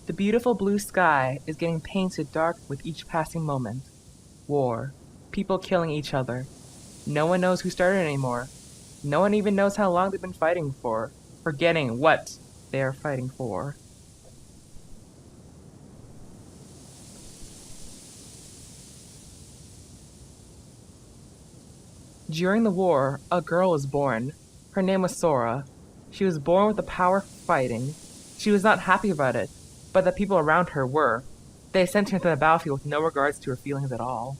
The beautiful blue sky is getting painted dark with each passing moment. War. People killing each other. No one knows who started anymore. No one even knows how long they've been fighting for, forgetting what they are fighting for. During the war, a girl was born. Her name was Sora. She was born with the power for fighting. She was not happy about it, but the people around her were. They sent her into the battlefield with no regards to her feelings at all.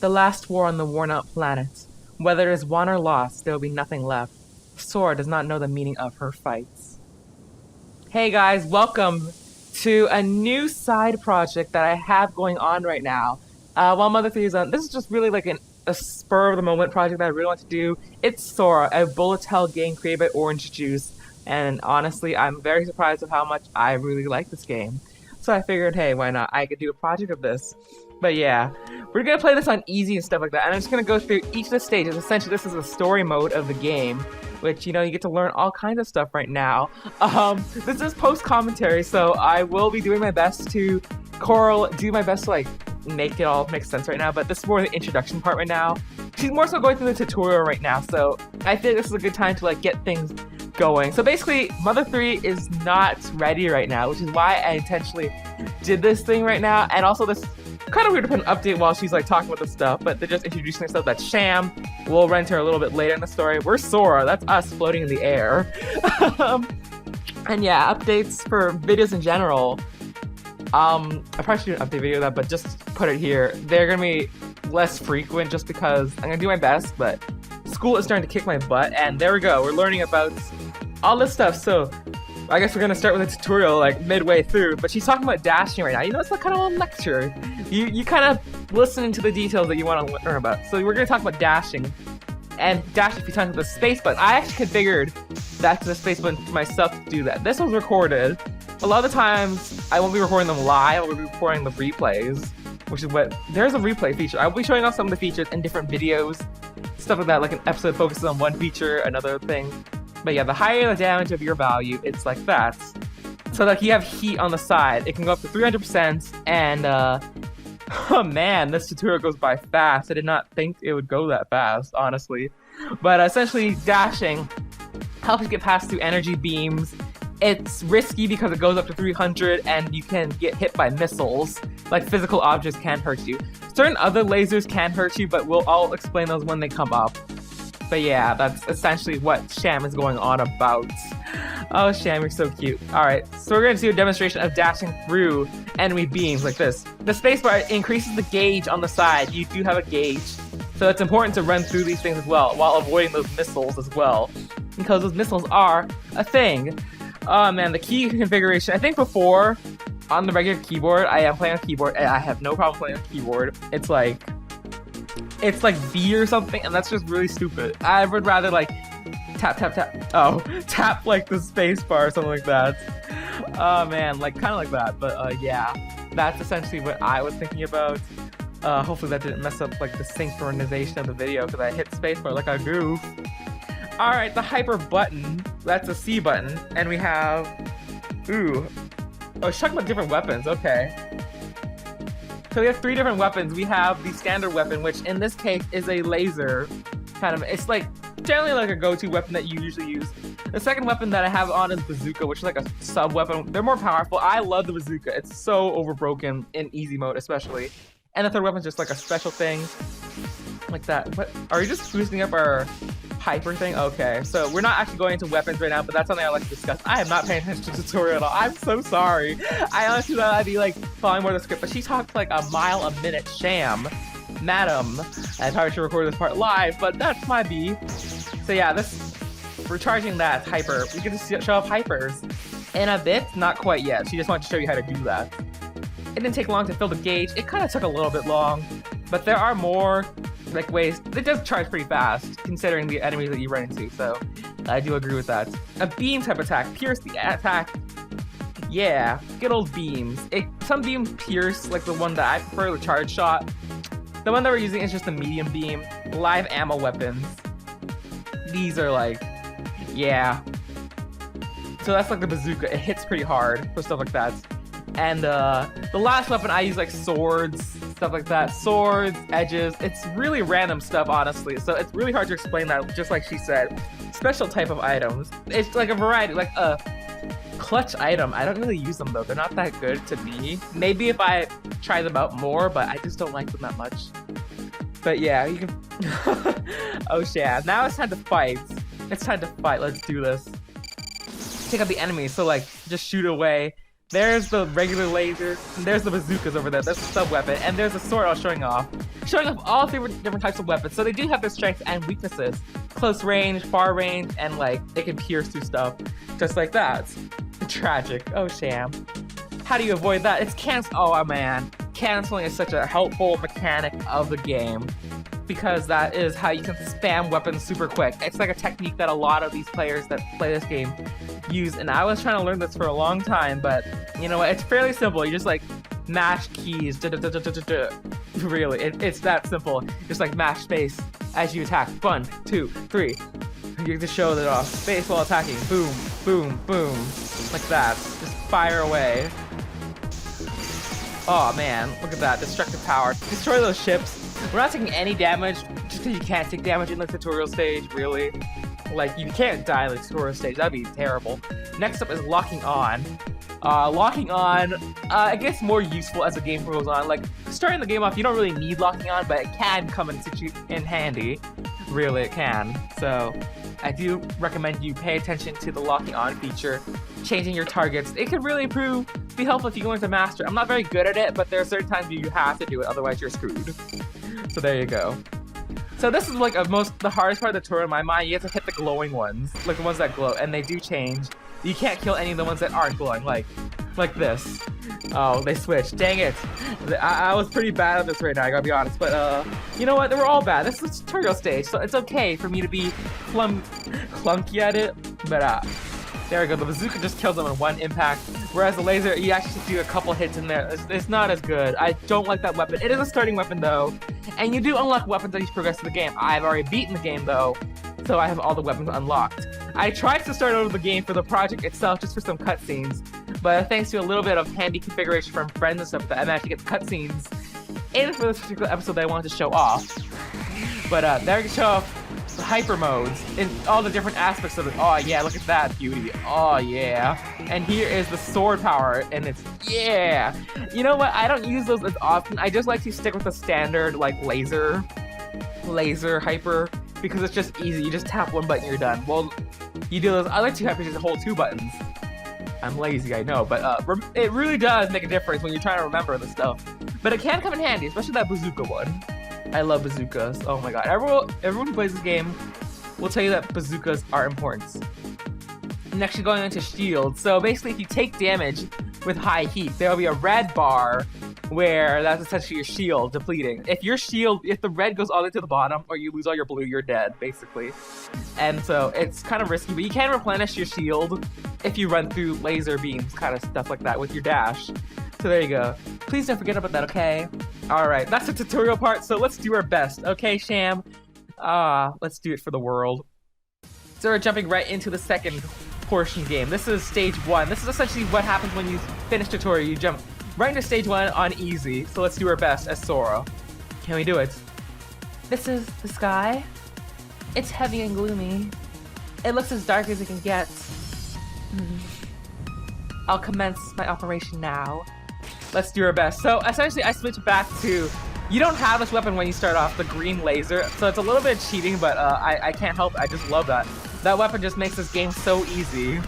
The last war on the worn-out planet. Whether it is won or lost, there will be nothing left. Sora does not know the meaning of her fights. Hey guys, welcome to a new side project that I have going on right now. While Mother 3 is on, this is just really like a spur-of-the-moment project that I really want to do. It's Sora, a bullet hell game created by Orange Juice, and honestly, I'm very surprised of how much I really like this game. So I figured, hey, why not? I could do a project of this. But yeah, we're gonna play this on easy and stuff like that, and I'm just gonna go through each of the stages. Essentially, this is the story mode of the game, which, you know, you get to learn all kinds of stuff right now. This is post-commentary, so I will be doing my best to like, make it all make sense right now, but this is more the introduction part right now. She's more so going through the tutorial right now, so I think this is a good time to, like, get things going. So basically, Mother 3 is not ready right now, which is why I intentionally did this thing right now, and also this kind of weird to put an update while she's like talking about the stuff, but they're just introducing herself. That's Sham. We'll run to her a little bit later in the story. We're Sora. That's us floating in the air. And yeah, updates for videos in general. I probably should do an update video of that, but just put it here. They're gonna be less frequent just because I'm gonna do my best, but school is starting to kick my butt, and there we go. We're learning about all this stuff, so I guess we're gonna start with a tutorial like midway through, but she's talking about dashing right now. You know, it's like kind of a lecture. You kind of listen to the details that you want to learn about. So we're gonna talk about dashing, and dash a few times with the space button. I actually configured that to the space button myself to do that. This was recorded. A lot of the times, I won't be recording them live, I will be recording the replays, which is what, there's a replay feature. I will be showing off some of the features in different videos, stuff like that, like an episode focuses on one feature, another thing. But yeah, the higher the damage of your value, it's like that. So like you have heat on the side, it can go up to 300%, and oh man, this tutorial goes by fast. I did not think it would go that fast, honestly. But essentially, dashing helps you get past through energy beams. It's risky because it goes up to 300 and you can get hit by missiles. Like physical objects can hurt you. Certain other lasers can hurt you, but I'll explain those when they come up. But yeah, that's essentially what Sham is going on about. Oh, Sham, you're so cute. Alright, so we're going to do a demonstration of dashing through enemy beams like this. The spacebar increases the gauge on the side. You do have a gauge. So it's important to run through these things as well, while avoiding those missiles as well. Because those missiles are a thing. Oh man, the key configuration. I think before, on the regular keyboard, I am playing on keyboard, and I have no problem playing on keyboard. It's like V or something, and that's just really stupid. I would rather like tap, tap, tap. Oh, tap like the space bar or something like that. Oh man, like kind of like that. But yeah, that's essentially what I was thinking about. Hopefully that didn't mess up like the synchronization of the video because I hit spacebar like a goof. Alright, the hyper button, that's a C button, and we have, oh, she's talking about different weapons, okay. So we have 3 different weapons. We have the standard weapon, which in this case is a laser, kind of, it's like, generally like a go-to weapon that you usually use. The second weapon that I have on is bazooka, which is like a sub-weapon. They're more powerful. I love the bazooka. It's so overbroken in easy mode, especially. And the third weapon is just like a special thing, like that. But are you just boosting up our hyper thing? Okay, so we're not actually going into weapons right now, but that's something I'd like to discuss. I am not paying attention to the tutorial at all. I'm so sorry. I honestly thought I'd be like following more of the script, but she talks like a mile a minute. Sham. Madam. I probably should record this part live, but that's my B. So yeah, we're charging that hyper. We get to show off hypers in a bit. Not quite yet. She just wanted to show you how to do that. It didn't take long to fill the gauge. It kind of took a little bit long, but there are more like ways. It does charge pretty fast considering the enemies that you run into, so I do agree with that. A beam type attack, pierce the attack. Yeah, good old beams. Some beams pierce, like the one that I prefer, the charge shot. The one that we're using is just a medium beam. Live ammo weapons. These are like, yeah, So that's like the bazooka. It hits pretty hard for stuff like that. And the last weapon I use like swords, stuff like that. Swords, edges. It's really random stuff, honestly. So it's really hard to explain that, just like she said. Special type of items. It's like a variety, like a clutch item. I don't really use them though. They're not that good to me. Maybe if I try them out more, but I just don't like them that much. But yeah, you can... Oh yeah, now it's time to fight. It's time to fight. Let's do this. Take out the enemy. So like, just shoot away. There's the regular laser, and there's the bazookas over there, there's the sub-weapon, and there's the sword I was showing off. Showing off all three different types of weapons, so they do have their strengths and weaknesses. Close range, far range, and like, it can pierce through stuff. Just like that. Tragic. Oh, Sham. How do you avoid that? It's cancel. Oh, man. Canceling is such a helpful mechanic of the game. Because that is how you can spam weapons super quick. It's like a technique that a lot of these players that play this game use, and I was trying to learn this for a long time, but you know what, it's fairly simple. You just like mash keys, really, it's that simple. Just like mash space as you attack. 1, 2, 3. You just show that off. Space while attacking. Boom, boom, boom. Like that. Just fire away. Oh man, look at that. Destructive power. Destroy those ships. We're not taking any damage, just because you can't take damage in the tutorial stage, really. Like, you can't die in the tutorial stage, that'd be terrible. Next up is locking on. Locking on, it gets more useful as the game goes on. Like, starting the game off, you don't really need locking on, but it can come in handy. Really, it can. So, I do recommend you pay attention to the locking on feature, changing your targets. It could really be helpful if you learn to master. I'm not very good at it, but there are certain times you have to do it, otherwise you're screwed. So there you go. So this is like the hardest part of the tutorial in my mind. You have to hit the glowing ones, like the ones that glow, and they do change. You can't kill any of the ones that aren't glowing, like this. Oh, they switched. Dang it. I was pretty bad at this right now, I gotta be honest. But you know what? They were all bad. This is a tutorial stage, so it's okay for me to be clunky at it. But there we go. The bazooka just kills them in one impact, whereas the laser, you actually do a couple hits in there. It's not as good. I don't like that weapon. It is a starting weapon though, and you do unlock weapons as you progress through the game. I've already beaten the game though, so I have all the weapons unlocked. I tried to start over the game for the project itself just for some cutscenes, but thanks to a little bit of handy configuration from friends and stuff, that I managed to get the cutscenes in for this particular episode that I wanted to show off. But there we can show off the hyper modes in all the different aspects of it. Oh yeah, look at that beauty. Oh yeah. And here is the sword power, and it's yeah. You know what? I don't use those as often. I just like to stick with the standard like laser hyper, because it's just easy. You just tap one button, you're done. Well, you do those other two hypers, you hold 2 buttons. I'm lazy, I know, but it really does make a difference when you're trying to remember the stuff. But it can come in handy, especially that bazooka one. I love bazookas. Oh my god. Everyone who plays this game will tell you that bazookas are important. Next, you're going into shield. So basically, if you take damage with high heat, there will be a red bar where that's essentially your shield depleting. If the red goes all the way to the bottom, or you lose all your blue, you're dead, basically. And so it's kind of risky, but you can replenish your shield if you run through laser beams, kind of stuff like that with your dash. So there you go. Please don't forget about that, okay? Alright, that's the tutorial part, so let's do our best, okay, Sham? Let's do it for the world. So we're jumping right into the second portion game. This is stage 1. This is essentially what happens when you finish tutorial. You jump right into stage 1 on easy. So let's do our best as Sora. Can we do it? This is the sky. It's heavy and gloomy. It looks as dark as it can get. I'll commence my operation now. Let's do our best. So essentially I switch back to, you don't have this weapon when you start off, the green laser, so it's a little bit cheating, but I can't help it. I just love that. That weapon just makes this game so easy.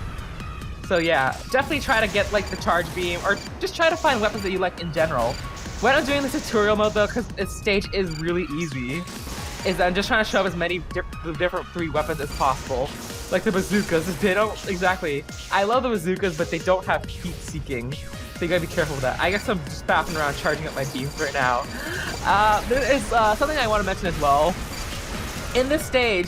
So yeah, definitely try to get like the charge beam, or just try to find weapons that you like in general. When I'm doing the tutorial mode though, because this stage is really easy, is I'm just trying to show up as many different 3 weapons as possible. Like the bazookas, they don't exactly, I love the bazookas, but they don't have heat seeking. So you gotta be careful with that. I guess I'm just faffing around charging up my beams right now. There is something I want to mention as well. In this stage,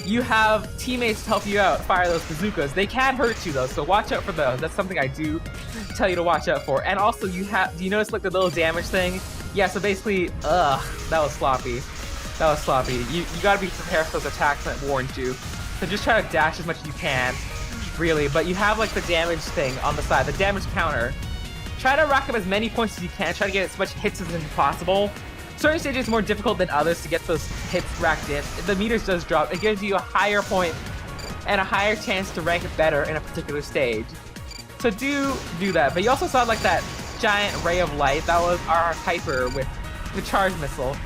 you have teammates to help you out fire those bazookas. They can hurt you though, so watch out for those. That's something I do tell you to watch out for. And also, do you notice like the little damage thing? Yeah, so basically, that was sloppy. That was sloppy. You gotta be prepared for those attacks that warned you. So just try to dash as much as you can. really, but you have like the damage thing on the side, the damage counter. Try to rack up as many points as you can. Try to get as much hits as possible. Certain stages are more difficult than others to get those hits racked in. The meters does drop. It gives you a higher point and a higher chance to rank better in a particular stage. So do that. But you also saw like that giant ray of light. That was our Hyper with the charge missile.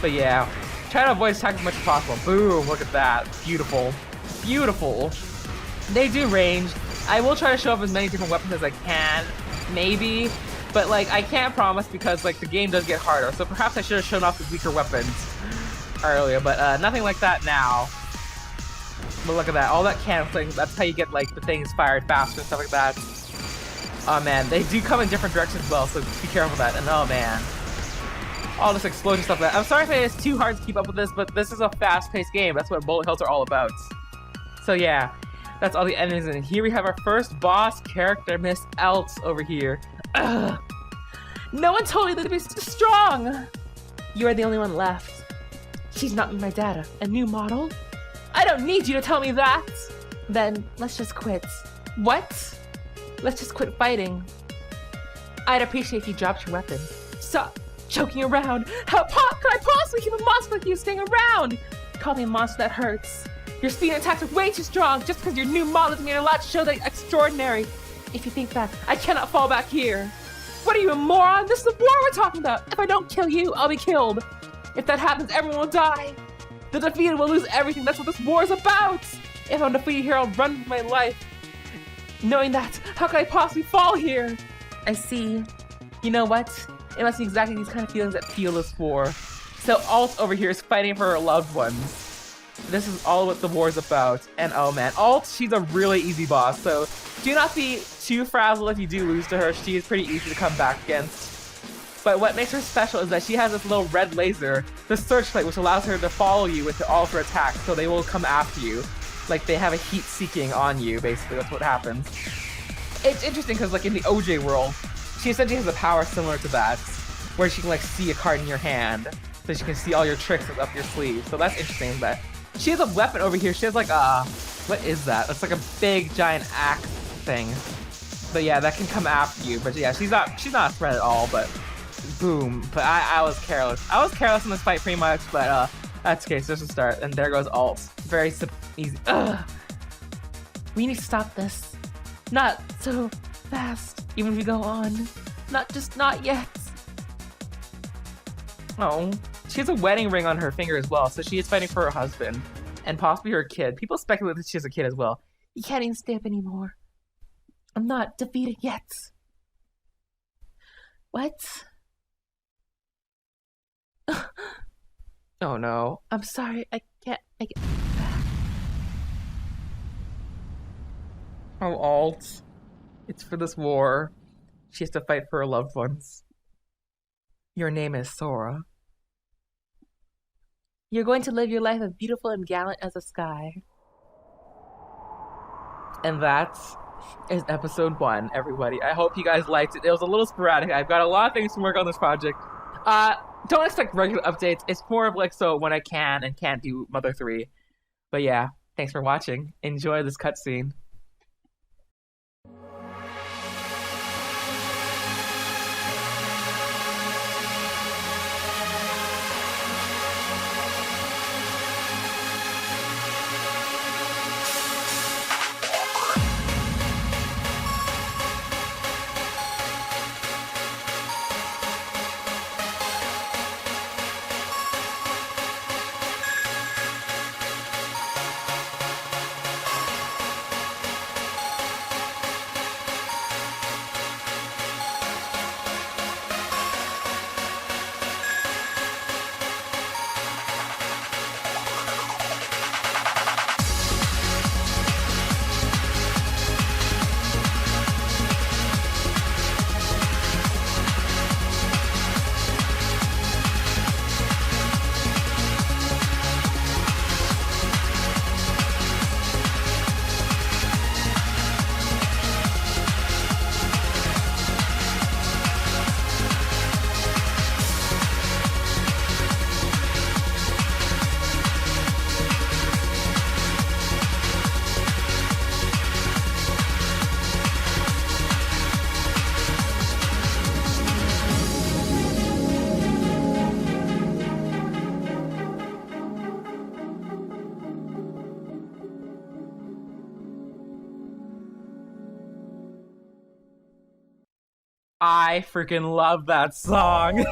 But yeah, try to avoid attack as much as possible. Boom, look at that. Beautiful. Beautiful. They do range. I will try to show up as many different weapons as I can. Maybe. But like, I can't promise because like the game does get harder. So perhaps I should have shown off the weaker weapons earlier. But nothing like that now. But look at that. All that cannon thing. That's how you get like the things fired faster and stuff like that. Oh man, they do come in different directions as well. So be careful with that. And oh man. All this explosion stuff. I'm sorry if it's too hard to keep up with this, but this is a fast-paced game. That's what bullet hells are all about. So yeah, that's all the enemies. And here we have our first boss character, Miss Elts, over here. Ugh. No one told me that it was strong. You are the only one left. She's not in my data. A new model? I don't need you to tell me that. Then let's just quit. What? Let's just quit fighting. I'd appreciate if you dropped your weapon. Stop joking around. How could I possibly keep a monster like you staying around? Call me a monster that hurts. Your speed and attacks are way too strong. Just because your new model doesn't mean you're allowed to show that extraordinary. If you think that, I cannot fall back here. What are you, a moron? This is the war we're talking about. If I don't kill you, I'll be killed. If that happens, everyone will die. The defeated will lose everything. That's what this war is about. If I'm defeated here, I'll run for my life. Knowing that, how could I possibly fall here? I see. You know what? It must be exactly these kind of feelings that Peel is for. So Alt over here is fighting for her loved ones. This is all what the war is about. And oh man, Alt, she's a really easy boss. So do not be too frazzled if you do lose to her. She is pretty easy to come back against. But what makes her special is that she has this little red laser, the searchlight, which allows her to follow you with all of her attacks. So they will come after you. Like they have a heat seeking on you, basically. That's what happens. It's interesting because like in the OJ world, she essentially has a power similar to that, where she can like see a card in your hand, so she can see all your tricks up your sleeve. So that's interesting. But she has a weapon over here. She has like a, what is that? It's like a big giant axe thing. But yeah, that can come after you. But yeah, she's not a threat at all. But boom. But I was careless. I was careless in this fight pretty much. But that's okay. So just a start. And there goes Alt. Very easy. Ugh. We need to stop this. Not so fast. Even if we go on. Not yet. Oh. She has a wedding ring on her finger as well, so she is fighting for her husband. And possibly her kid. People speculate that she has a kid as well. You can't even stay up anymore. I'm not defeated yet. What? Oh no. I'm sorry. I can't make it back. Oh, Alt. It's for this war. She has to fight for her loved ones. Your name is Sora. You're going to live your life as beautiful and gallant as the sky. And that is episode 1, everybody. I hope you guys liked it. It was a little sporadic. I've got a lot of things to work on this project. Don't expect regular updates. It's more of like so when I can and can't do Mother 3. But yeah, thanks for watching. Enjoy this cutscene. I freaking love that song.